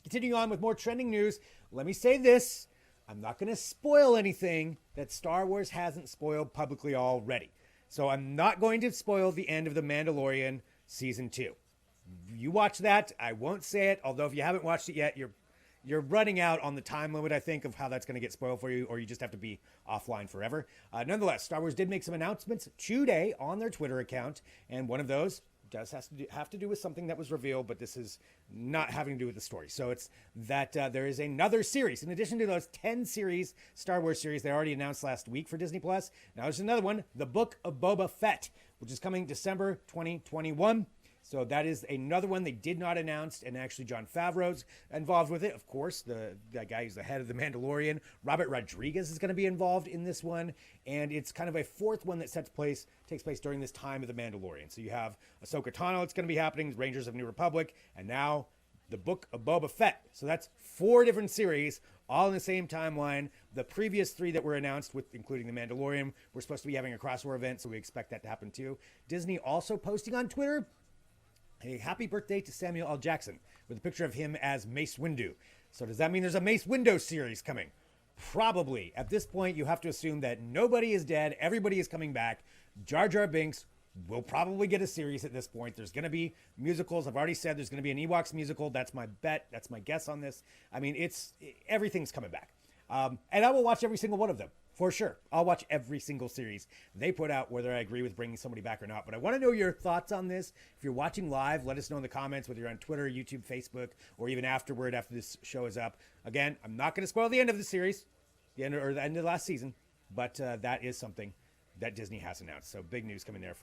Continuing on with more trending news, let me say this. I'm not going to spoil anything that Star Wars hasn't spoiled publicly already. So I'm not going to spoil the end of The Mandalorian Season 2. You watch that. I won't say it, although if you haven't watched it yet, you're running out on the time limit, I think, of how that's going to get spoiled for you, or you just have to be offline forever. Nonetheless, Star Wars did make some announcements today on their Twitter account, and one of those does have to do with something that was revealed, but this is not having to do with the story. So it's that there is another series. In addition to those 10 series, Star Wars series they already announced last week for Disney+, now there's another one, The Book of Boba Fett, which is coming December 2021. So that is another one they did not announce, and actually Jon Favreau's involved with it. Of course, the guy who's the head of The Mandalorian, Robert Rodriguez, is going to be involved in this one, and it's kind of a fourth one that takes place during this time of The Mandalorian. So you have Ahsoka Tano, it's going to be happening, Rangers of New Republic, and now The Book of Boba Fett. So that's 4 different series, all in the same timeline. The previous 3 that were announced, with including The Mandalorian, we're supposed to be having a crossover event, so we expect that to happen too. Disney also posting on Twitter a happy birthday to Samuel L. Jackson with a picture of him as Mace Windu. So does that mean there's a Mace Windu series coming? Probably. At this point, you have to assume that nobody is dead. Everybody is coming back. Jar Jar Binks will probably get a series at this point. There's going to be musicals. I've already said there's going to be an Ewoks musical. That's my bet. That's my guess on this. I mean, everything's coming back. And I will watch every single one of them. For sure. I'll watch every single series they put out, whether I agree with bringing somebody back or not. But I want to know your thoughts on this. If you're watching live, let us know in the comments, whether you're on Twitter, YouTube, Facebook, or even afterward after this show is up. Again, I'm not going to spoil the end of the series, the end of the last season, but that is something that Disney has announced. So big news coming there from